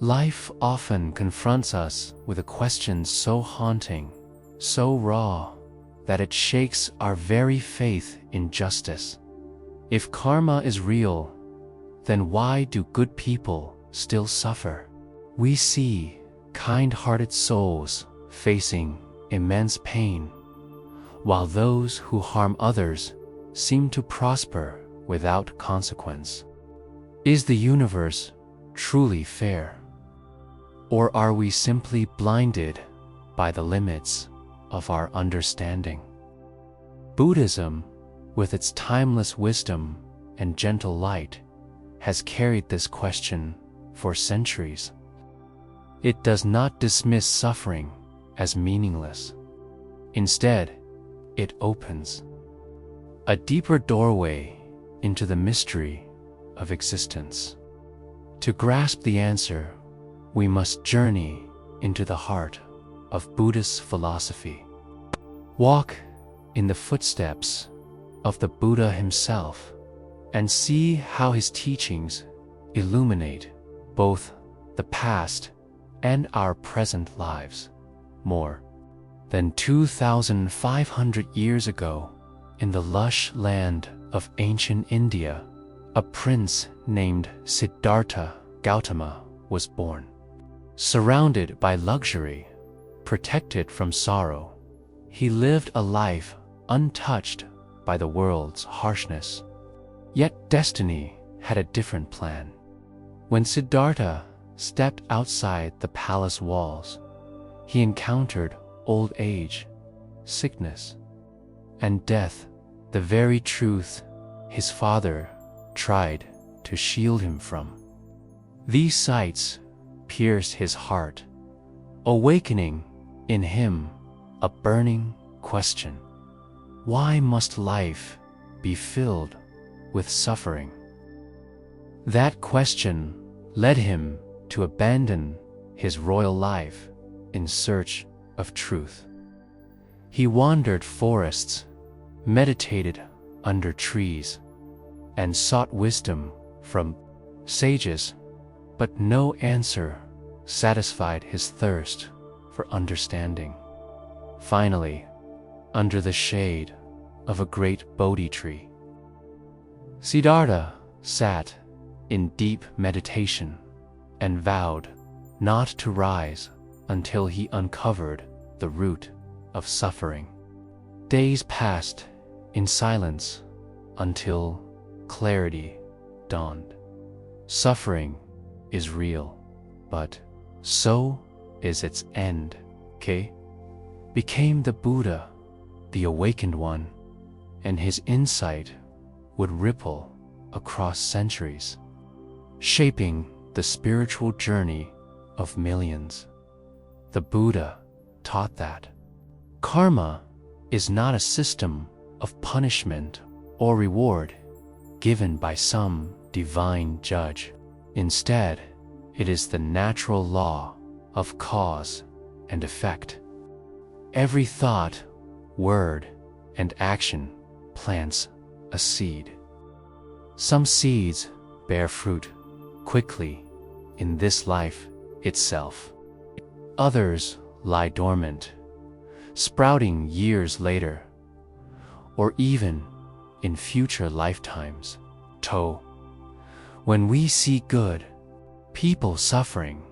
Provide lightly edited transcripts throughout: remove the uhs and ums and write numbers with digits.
Life often confronts us with a question so haunting, so raw, that it shakes our very faith in justice. If karma is real, then why do good people still suffer? We see kind-hearted souls facing immense pain, while those who harm others seem to prosper without consequence. Is the universe truly fair? Or are we simply blinded by the limits of our understanding? Buddhism, with its timeless wisdom and gentle light, has carried this question for centuries. It does not dismiss suffering as meaningless. Instead, it opens a deeper doorway into the mystery of existence. To grasp the answer, we must journey into the heart of Buddhist philosophy. Walk in the footsteps of the Buddha himself and see how his teachings illuminate both the past and our present lives. More than 2,500 years ago, in the lush land of ancient India, a prince named Siddhartha Gautama was born. Surrounded by luxury, protected from sorrow, he lived a life untouched by the world's harshness. Yet destiny had a different plan. When Siddhartha stepped outside the palace walls, he encountered old age, sickness, and death, the very truth his father tried to shield him from. These sights pierced his heart, awakening in him a burning question. Why must life be filled with suffering? That question led him to abandon his royal life in search of truth. He wandered forests, meditated under trees, and sought wisdom from sages, but no answer satisfied his thirst for understanding. Finally, under the shade of a great Bodhi tree, Siddhartha sat in deep meditation and vowed not to rise until he uncovered the root of suffering. Days passed in silence until clarity dawned. Suffering is real, but so is its end. Became the Buddha, the awakened one, and his insight would ripple across centuries, shaping the spiritual journey of millions. The Buddha taught that karma is not a system of punishment or reward given by some divine judge. Instead, it is the natural law of cause and effect. Every thought, word, and action plants a seed. Some seeds bear fruit quickly in this life itself. Others lie dormant, sprouting years later, or even in future lifetimes. When we see good people suffering,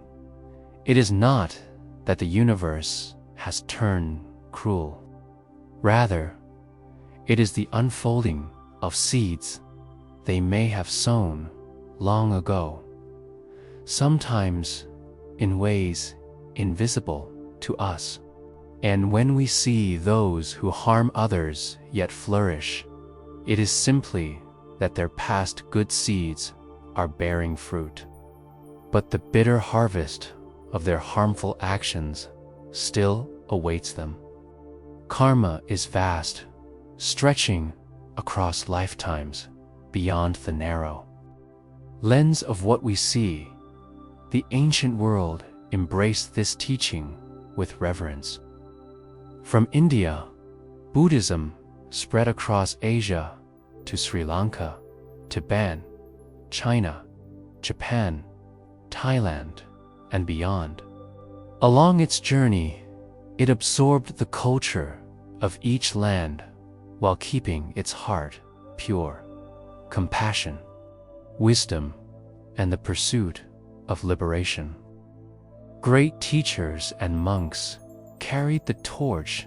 it is not that the universe has turned cruel. Rather, it is the unfolding of seeds they may have sown long ago, sometimes in ways invisible to us. And when we see those who harm others yet flourish, it is simply that their past good seeds are bearing fruit. But the bitter harvest of their harmful actions still awaits them. Karma is vast, stretching across lifetimes beyond the narrow lens of what we see. The ancient world embraced this teaching with reverence. From India, Buddhism spread across Asia to Sri Lanka, Tibet, China, Japan, Thailand, and beyond. Along its journey, it absorbed the culture of each land while keeping its heart pure. Compassion, wisdom, and the pursuit of liberation. Great teachers and monks carried the torch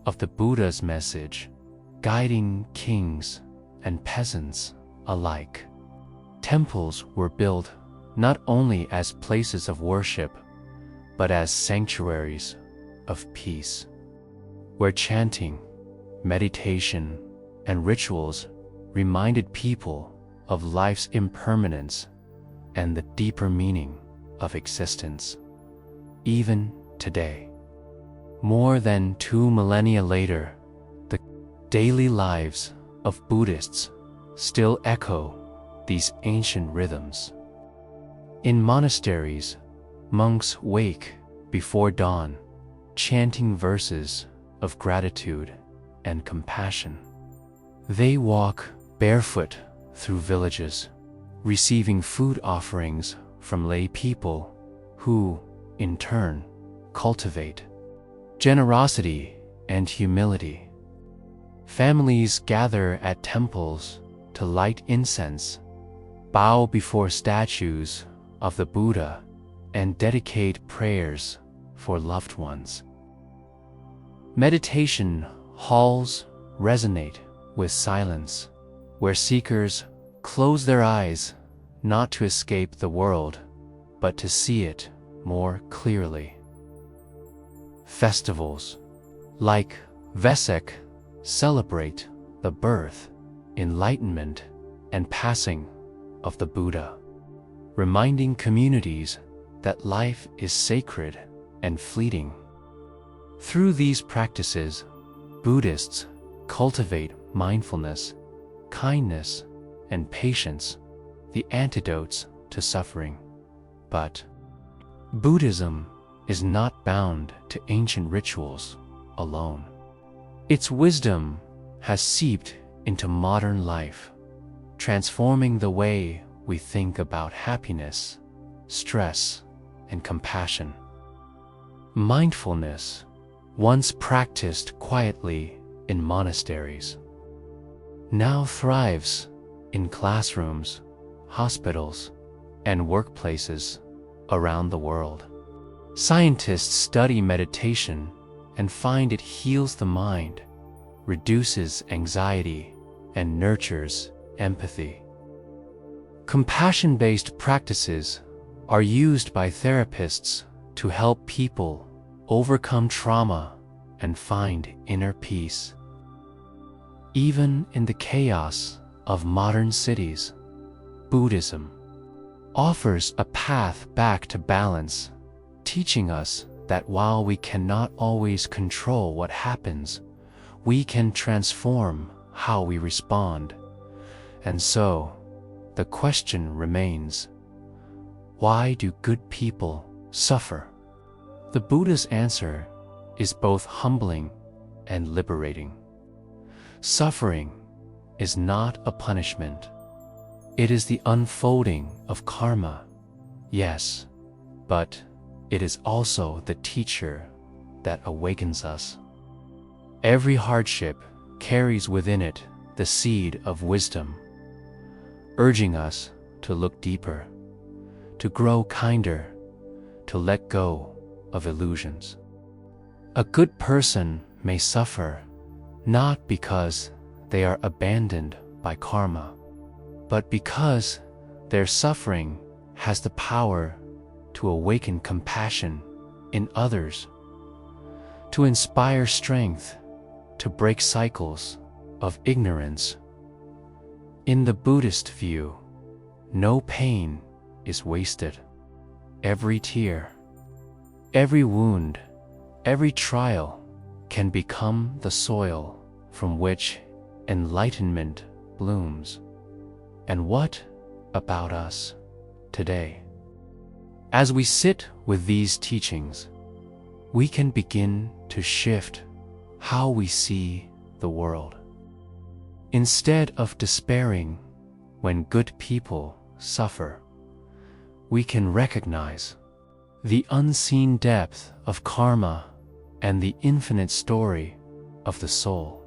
of the Buddha's message, guiding kings and peasants alike. Temples were built not only as places of worship, but as sanctuaries of peace, where chanting, meditation, and rituals reminded people of life's impermanence and the deeper meaning of existence. Even today, more than 2 millennia later, the daily lives of Buddhists still echo these ancient rhythms. In monasteries, monks wake before dawn, chanting verses of gratitude and compassion. They walk barefoot through villages, receiving food offerings from lay people who, in turn, cultivate generosity and humility. Families gather at temples to light incense, bow before statues of the Buddha, and dedicate prayers for loved ones. Meditation halls resonate with silence, where seekers close their eyes not to escape the world, but to see it more clearly. Festivals like Vesak celebrate the birth, enlightenment, and passing of the Buddha, reminding communities that life is sacred and fleeting. Through these practices, Buddhists cultivate mindfulness, kindness, and patience, the antidotes to suffering. But Buddhism is not bound to ancient rituals alone. Its wisdom has seeped into modern life, transforming the way we think about happiness, stress, and compassion. Mindfulness, once practiced quietly in monasteries, now thrives in classrooms, hospitals, and workplaces around the world. Scientists study meditation and find it heals the mind, reduces anxiety, and nurtures empathy. Compassion-based practices are used by therapists to help people overcome trauma and find inner peace. Even in the chaos of modern cities, Buddhism offers a path back to balance, teaching us that while we cannot always control what happens, we can transform how we respond. And so, the question remains, why do good people suffer? The Buddha's answer is both humbling and liberating. Suffering is not a punishment. It is the unfolding of karma, yes, but it is also the teacher that awakens us. Every hardship carries within it the seed of wisdom, urging us to look deeper, to grow kinder, to let go of illusions. A good person may suffer not because they are abandoned by karma, but because their suffering has the power to awaken compassion in others, to inspire strength, to break cycles of ignorance. In the Buddhist view, no pain is wasted. Every tear, every wound, every trial can become the soil from which enlightenment blooms. And what about us today? As we sit with these teachings, we can begin to shift how we see the world. Instead of despairing when good people suffer, we can recognize the unseen depth of karma, and the infinite story of the soul.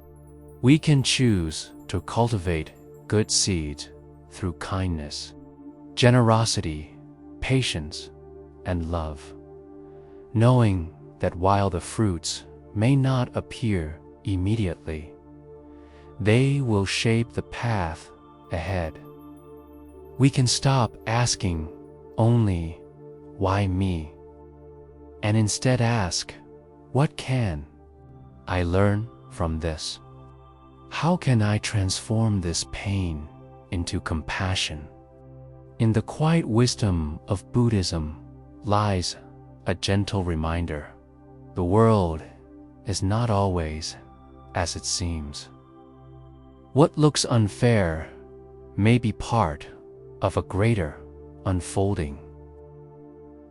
We can choose to cultivate good seeds through kindness, generosity, patience, and love, knowing that while the fruits may not appear immediately, they will shape the path ahead. We can stop asking only, "Why me?" and instead ask, "What can I learn from this? How can I transform this pain into compassion?" In the quiet wisdom of Buddhism lies a gentle reminder: the world is not always as it seems. What looks unfair may be part of a greater unfolding.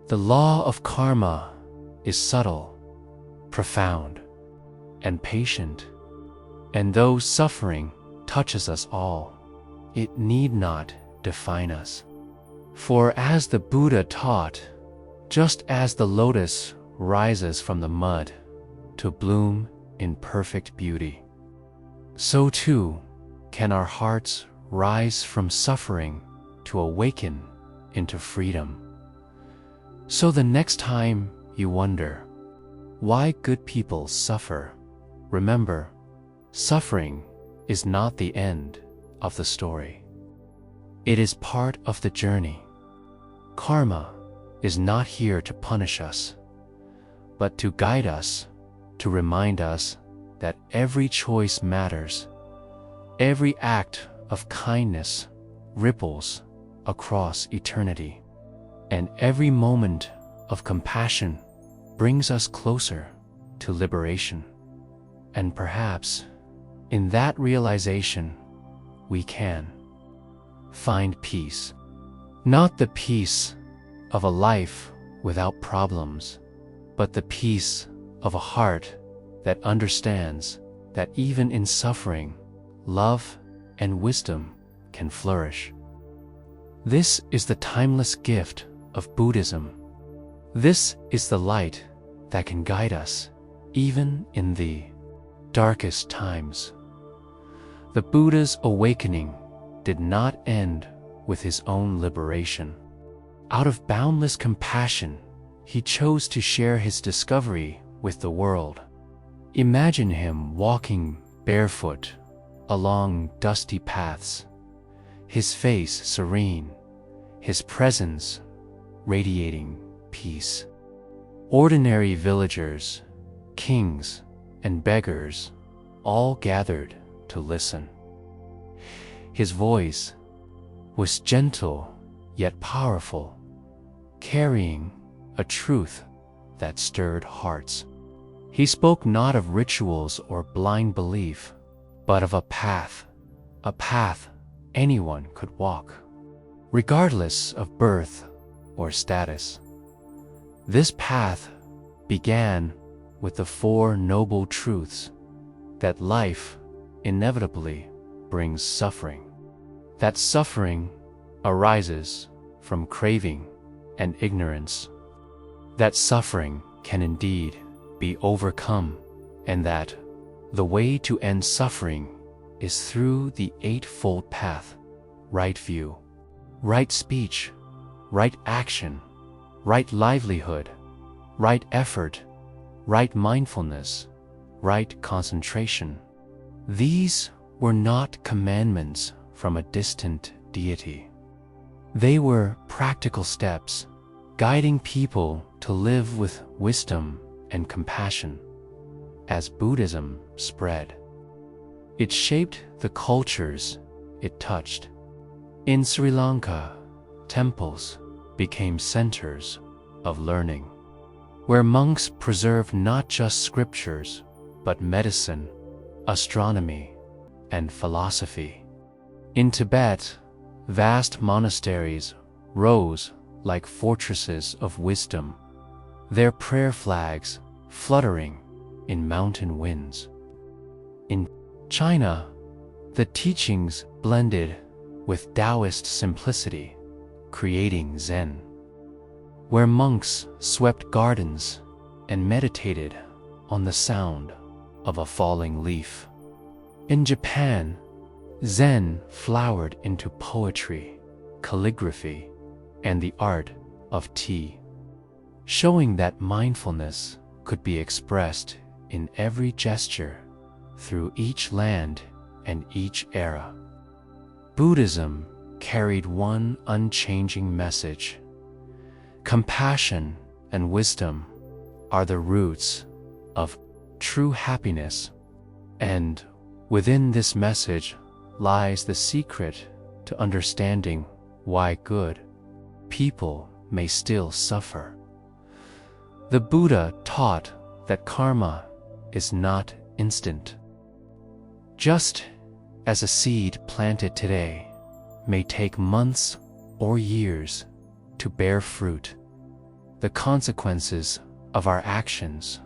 The law of karma is subtle, profound, and patient, and though suffering touches us all, it need not define us. For as the Buddha taught, just as the lotus rises from the mud to bloom in perfect beauty, so too can our hearts rise from suffering to awaken into freedom. So the next time you wonder why good people suffer, remember, suffering is not the end of the story. It is part of the journey. Karma is not here to punish us, but to guide us, to remind us that every choice matters. Every act of kindness ripples across eternity, and every moment of compassion brings us closer to liberation. And perhaps in that realization, we can find peace. Not the peace of a life without problems, but the peace of a heart that understands that even in suffering, love and wisdom can flourish. This is the timeless gift of Buddhism. This is the light that can guide us even in the darkest times. The Buddha's awakening did not end with his own liberation. Out of boundless compassion, he chose to share his discovery with the world. Imagine him walking barefoot along dusty paths, his face serene, his presence radiating peace. Ordinary villagers, kings, and beggars all gathered to listen. His voice was gentle yet powerful, carrying a truth that stirred hearts. He spoke not of rituals or blind belief, but of a path anyone could walk, regardless of birth or status. This path began with the four noble truths: that life inevitably brings suffering, that suffering arises from craving and ignorance, that suffering can indeed be overcome, and that the way to end suffering is through the eightfold path: right view, right speech, right action, right livelihood, right effort, right mindfulness, right concentration. These were not commandments from a distant deity. They were practical steps, guiding people to live with wisdom and compassion. As Buddhism spread, it shaped the cultures it touched. In Sri Lanka, temples became centers of learning, where monks preserved not just scriptures, but medicine, astronomy, and philosophy. In Tibet, vast monasteries rose like fortresses of wisdom, their prayer flags fluttering in mountain winds. In China, the teachings blended with Taoist simplicity, creating Zen. where monks swept gardens and meditated on the sound of a falling leaf. In Japan, Zen flowered into poetry, calligraphy, and the art of tea, showing that mindfulness could be expressed in every gesture through each land and each era. Buddhism carried one unchanging message: compassion and wisdom are the roots of true happiness, and within this message lies the secret to understanding why good people may still suffer. The Buddha taught that karma is not instant. Just as a seed planted today may take months or years to bear fruit, the consequences of our actions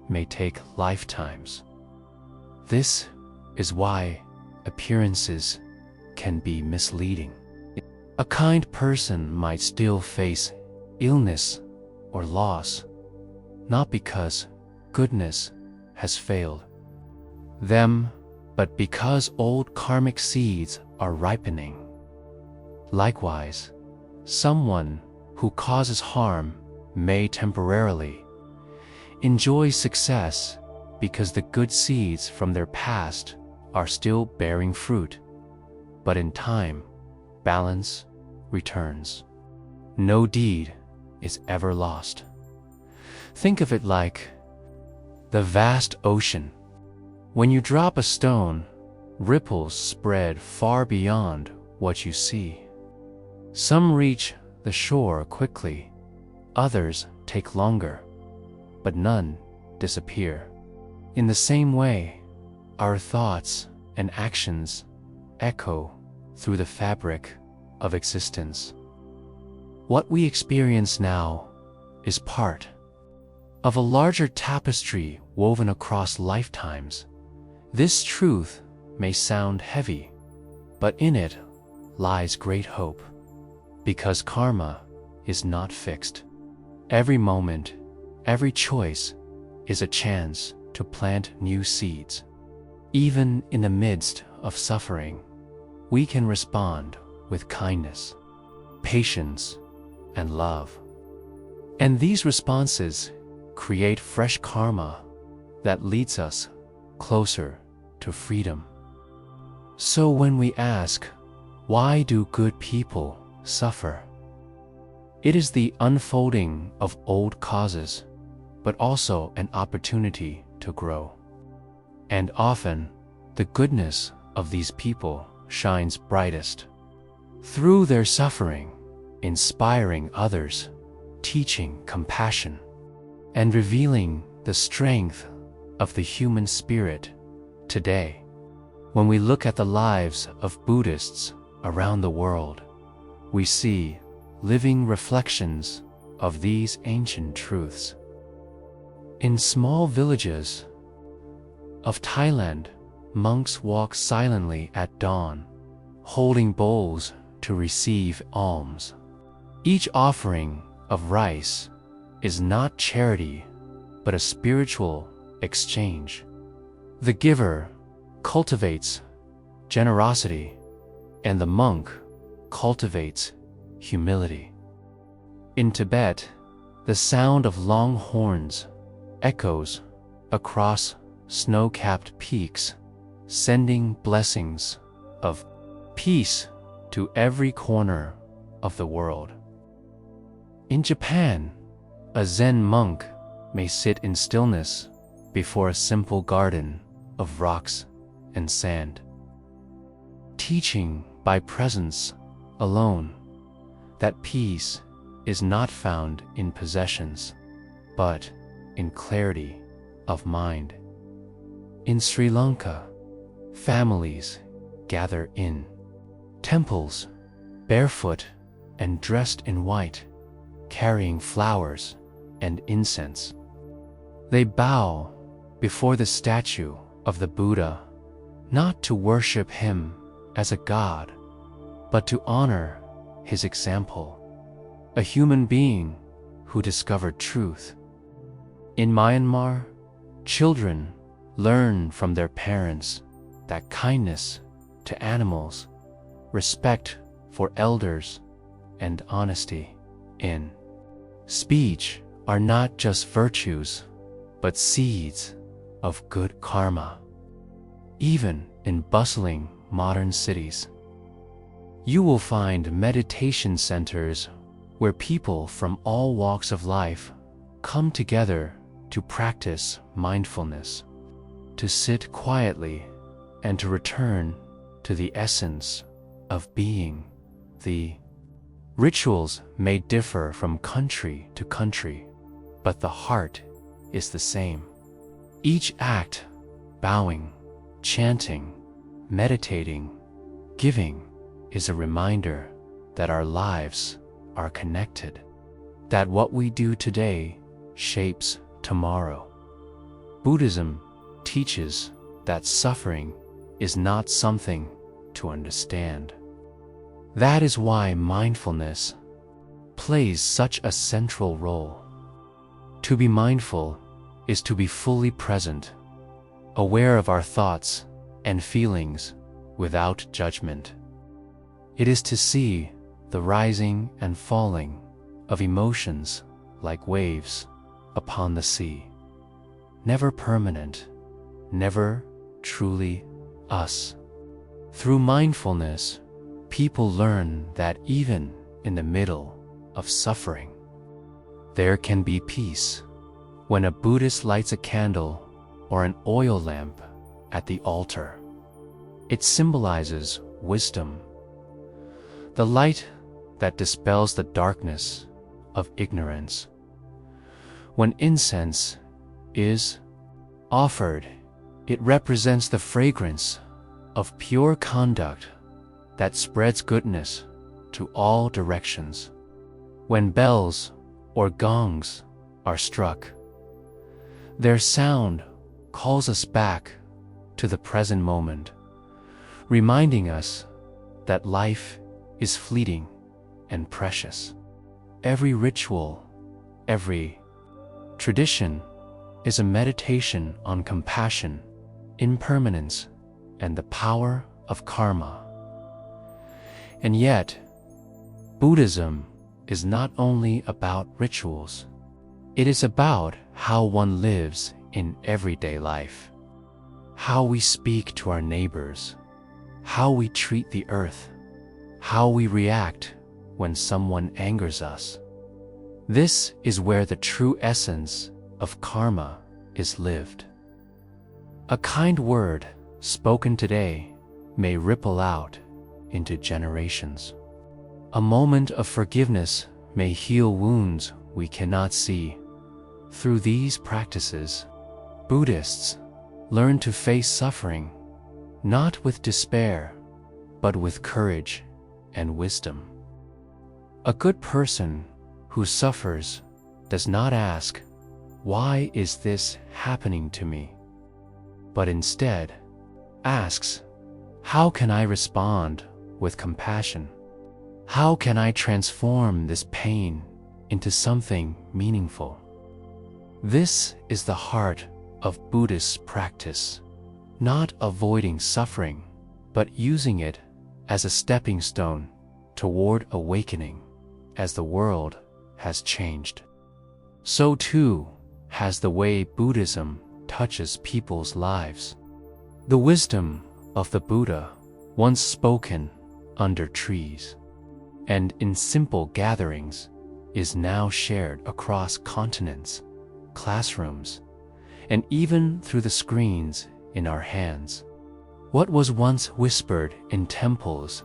may take lifetimes. This is why appearances can be misleading. A kind person might still face illness or loss, not because goodness has failed them, but because old karmic seeds are ripening. Likewise, someone who causes harm may temporarily enjoy success because the good seeds from their past are still bearing fruit, but in time, balance returns. No deed is ever lost. Think of it like the vast ocean. When you drop a stone, ripples spread far beyond what you see. Some reach the shore quickly, others take longer, but none disappear. In the same way, our thoughts and actions echo through the fabric of existence. What we experience now is part of a larger tapestry woven across lifetimes. This truth may sound heavy, but in it lies great hope, because karma is not fixed. Every moment, every choice is a chance to plant new seeds. Even in the midst of suffering, we can respond with kindness, patience, and love. And these responses create fresh karma that leads us closer to freedom. So when we ask, why do good people suffer? It is the unfolding of old causes, but also an opportunity to grow. And often, the goodness of these people shines brightest through their suffering, inspiring others, teaching compassion, and revealing the strength of the human spirit. Today, when we look at the lives of Buddhists around the world, we see living reflections of these ancient truths. In small villages of Thailand, monks walk silently at dawn, holding bowls to receive alms. Each offering of rice is not charity, but a spiritual exchange. The giver cultivates generosity, and the monk cultivates humility. In Tibet, the sound of long horns echoes across snow-capped peaks, sending blessings of peace to every corner of the world. In Japan, a Zen monk may sit in stillness before a simple garden of rocks and sand, teaching by presence alone that peace is not found in possessions, but in clarity of mind. In Sri Lanka, families gather in temples, barefoot and dressed in white, carrying flowers and incense. They bow before the statue of the Buddha, not to worship him as a god, but to honor his example. A human being who discovered truth. In Myanmar, children learn from their parents that kindness to animals, respect for elders, and honesty in speech are not just virtues, but seeds of good karma. Even in bustling modern cities, you will find meditation centers where people from all walks of life come together to practice mindfulness, to sit quietly, and to return to the essence of being. The rituals may differ from country to country, but the heart is the same. Each act, bowing, chanting, meditating, giving, is a reminder that our lives are connected, that what we do today shapes tomorrow. Buddhism teaches that suffering is not something to understand. That is why mindfulness plays such a central role. To be mindful is to be fully present, aware of our thoughts and feelings without judgment. It is to see the rising and falling of emotions like waves upon the sea, never permanent, never truly us. Through mindfulness, people learn that even in the middle of suffering, there can be peace. When a Buddhist lights a candle or an oil lamp at the altar, it symbolizes wisdom, the light that dispels the darkness of ignorance. When incense is offered, it represents the fragrance of pure conduct that spreads goodness to all directions. When bells or gongs are struck, their sound calls us back to the present moment, reminding us that life is fleeting and precious. Every ritual, every tradition is a meditation on compassion, impermanence, and the power of karma. And yet, Buddhism is not only about rituals. It is about how one lives in everyday life, how we speak to our neighbors, how we treat the earth, how we react when someone angers us. This is where the true essence of karma is lived. A kind word spoken today may ripple out into generations. A moment of forgiveness may heal wounds we cannot see. Through these practices, Buddhists learn to face suffering, not with despair, but with courage and wisdom. A good person who suffers does not ask, "Why is this happening to me?" but instead asks, "How can I respond with compassion? How can I transform this pain into something meaningful?" This is the heart of Buddhist practice, not avoiding suffering, but using it as a stepping stone toward awakening. As the world has changed, so too has the way Buddhism touches people's lives. The wisdom of the Buddha, once spoken under trees and in simple gatherings, is now shared across continents, classrooms, and even through the screens in our hands. What was once whispered in temples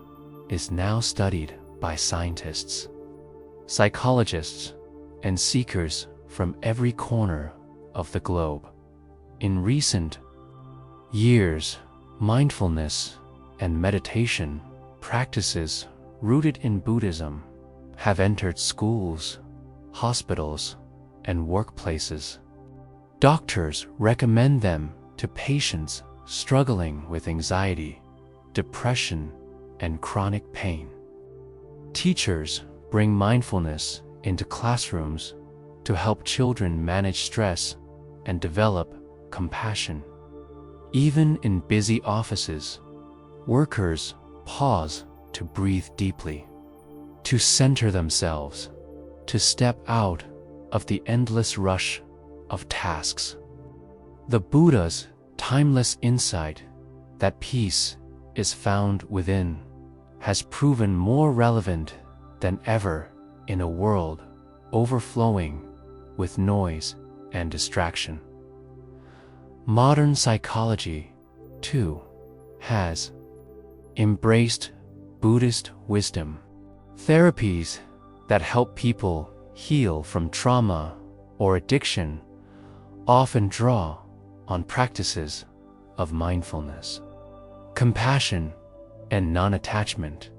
is now studied by scientists, psychologists, and seekers from every corner of the globe. In recent years, mindfulness and meditation practices rooted in Buddhism have entered schools, hospitals, and workplaces. Doctors recommend them to patients struggling with anxiety, depression, and chronic pain. Teachers bring mindfulness into classrooms to help children manage stress and develop compassion. Even in busy offices, workers pause to breathe deeply, to center themselves, to step out of the endless rush of tasks. The Buddha's timeless insight that peace is found within has proven more relevant than ever in a world overflowing with noise and distraction. Modern psychology, too, has embraced Buddhist wisdom. Therapies that help people heal from trauma or addiction often draw on practices of mindfulness, compassion, and non-attachment.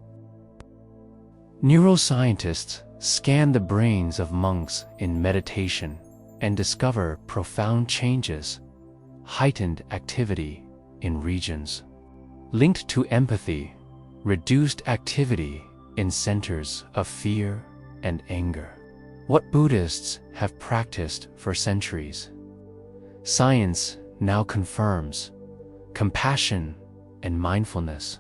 Neuroscientists scan the brains of monks in meditation and discover profound changes, heightened activity in regions linked to empathy, reduced activity in centers of fear and anger. What Buddhists have practiced for centuries, science now confirms. Compassion and mindfulness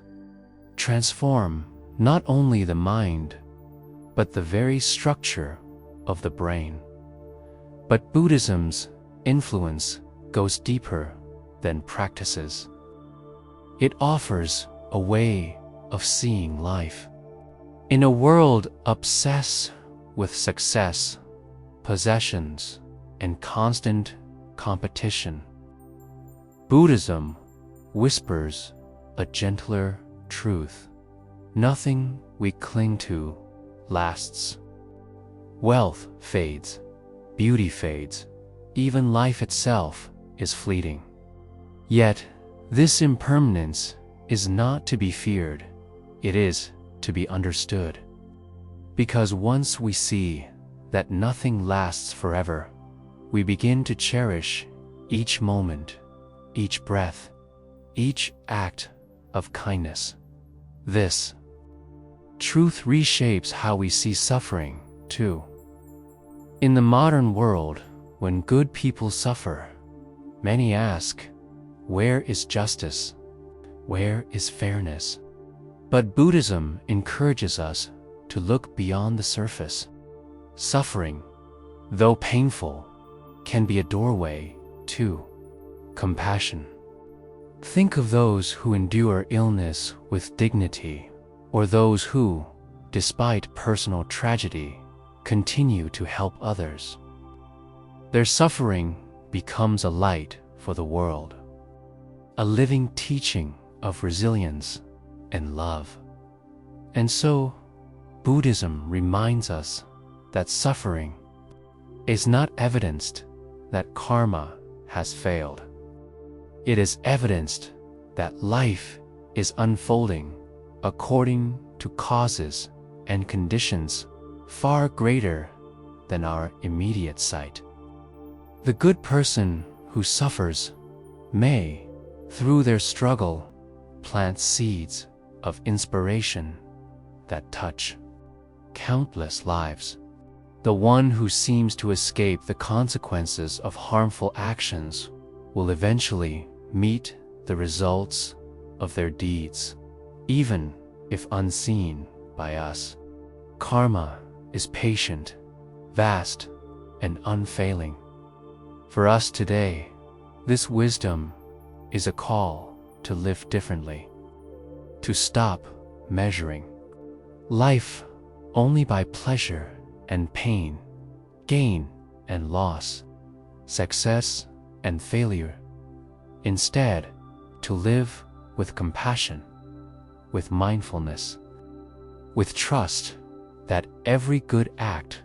transform not only the mind, but the very structure of the brain. But Buddhism's influence goes deeper than practices. It offers a way of seeing life. In a world obsessed with success, possessions, and constant competition, Buddhism whispers a gentler truth. Nothing we cling to lasts. Wealth fades, beauty fades, even life itself is fleeting. Yet, this impermanence is not to be feared, it is to be understood. Because once we see that nothing lasts forever, we begin to cherish each moment, each breath, each act of kindness. This truth reshapes how we see suffering, too. In the modern world, when good people suffer, many ask, where is justice? Where is fairness? But Buddhism encourages us to look beyond the surface. Suffering, though painful, can be a doorway to compassion. Think of those who endure illness with dignity, or those who, despite personal tragedy, continue to help others. Their suffering becomes a light for the world, a living teaching of resilience and love. And so, Buddhism reminds us that suffering is not evidenced that karma has failed. It is evidenced that life is unfolding according to causes and conditions far greater than our immediate sight. The good person who suffers may, through their struggle, plant seeds of inspiration that touch countless lives. The one who seems to escape the consequences of harmful actions will eventually meet the results of their deeds, even if unseen by us. Karma is patient, vast, and unfailing. For us today, this wisdom is a call to live differently, to stop measuring life only by pleasure and pain, gain and loss, success and failure. Instead, to live with compassion, with mindfulness, with trust that every good act,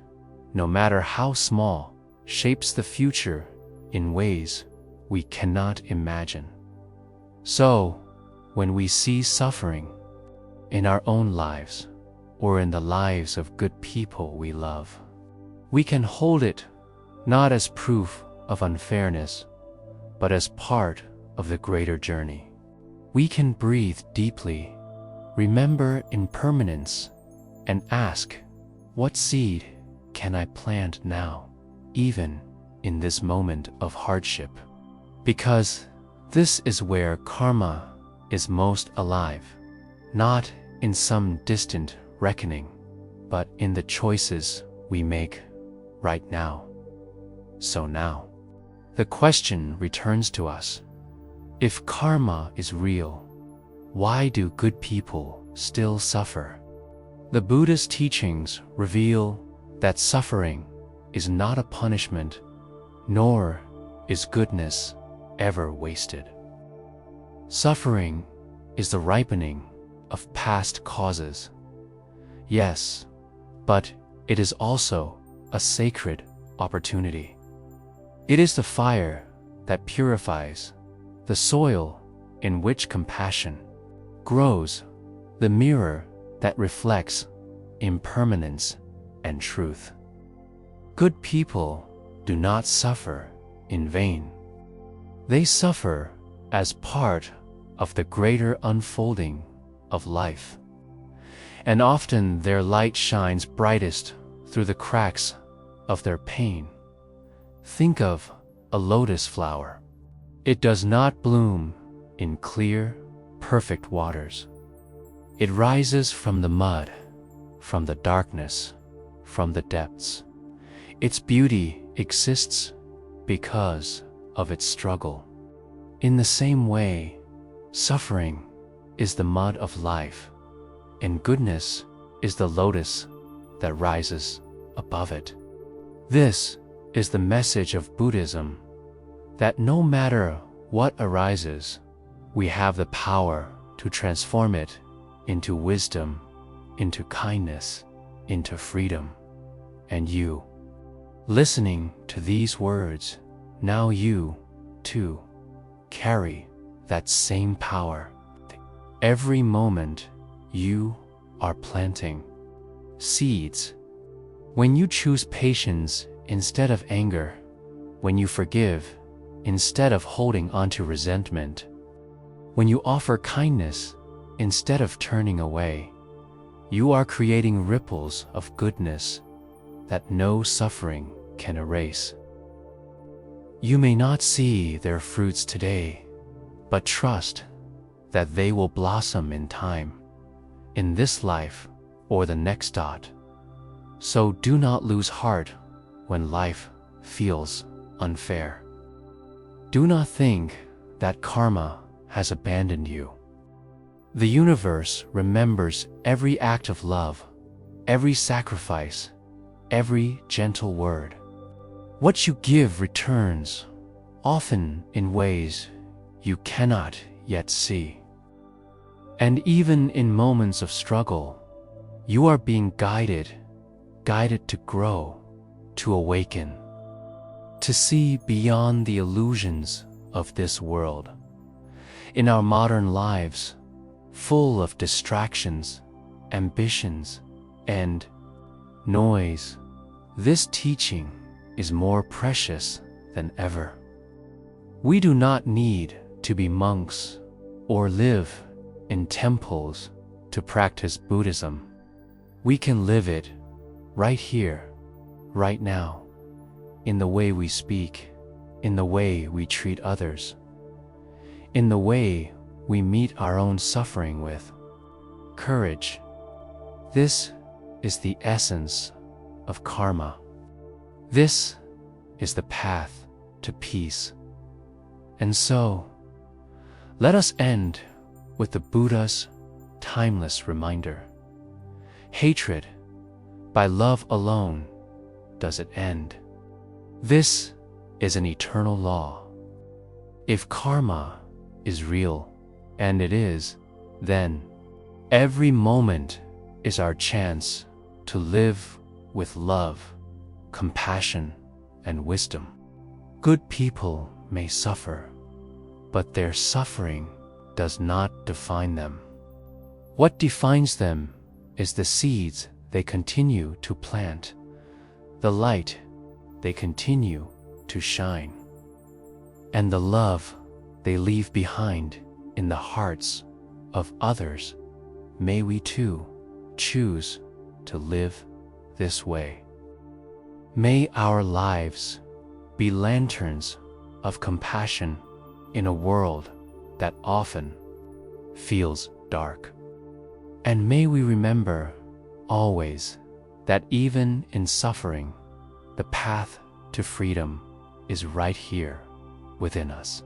no matter how small, shapes the future in ways we cannot imagine. So, when we see suffering in our own lives or in the lives of good people we love, we can hold it not as proof of unfairness, but as part of the greater journey. We can breathe deeply, remember impermanence, and ask, what seed can I plant now? even in this moment of hardship. Because this is where karma is most alive, not in some distant reckoning, but in the choices we make right now. So now, the question returns to us. If karma is real, why do good people still suffer? The Buddhist teachings reveal that suffering is not a punishment, nor is goodness ever wasted. Suffering is the ripening of past causes. Yes, but it is also a sacred opportunity. It is the fire that purifies, the soil in which compassion grows, the mirror that reflects impermanence and truth. Good people do not suffer in vain. They suffer as part of the greater unfolding of life. And often their light shines brightest through the cracks of their pain. Think of a lotus flower. It does not bloom in clear, perfect waters. It rises from the mud, from the darkness, from the depths. Its beauty exists because of its struggle. In the same way, suffering is the mud of life, and goodness is the lotus that rises above it. This is the message of Buddhism, that no matter what arises, we have the power to transform it into wisdom, into kindness, into freedom. And you, listening to these words, now you, too, carry that same power. Every moment you are planting seeds. When you choose patience instead of anger, when you forgive instead of holding onto resentment, when you offer kindness instead of turning away, you are creating ripples of goodness that no suffering can erase. You may not see their fruits today, but trust that they will blossom in time, in this life or the next dot. So do not lose heart when life feels unfair. Do not think that karma has abandoned you. The universe remembers every act of love, every sacrifice, every gentle word. What you give returns, often in ways you cannot yet see. And even in moments of struggle, you are being guided to grow, to awaken, to see beyond the illusions of this world. In our modern lives, full of distractions, ambitions, and noise, this teaching is more precious than ever. We do not need to be monks or live in temples to practice Buddhism. We can live it right here, right now, in the way we speak, in the way we treat others, in the way we meet our own suffering with courage. This is the essence of karma. This is the path to peace. And so, let us end with the Buddha's timeless reminder. Hatred, by love alone, does it end. This is an eternal law. If karma is real, and it is, then every moment is our chance to live with love, compassion, and wisdom. Good people may suffer, but their suffering does not define them. What defines them is the seeds they continue to plant, the light they continue to shine, and the love they leave behind in the hearts of others. May we too choose to live this way. May our lives be lanterns of compassion in a world that often feels dark. And may we remember always that even in suffering, the path to freedom is right here within us.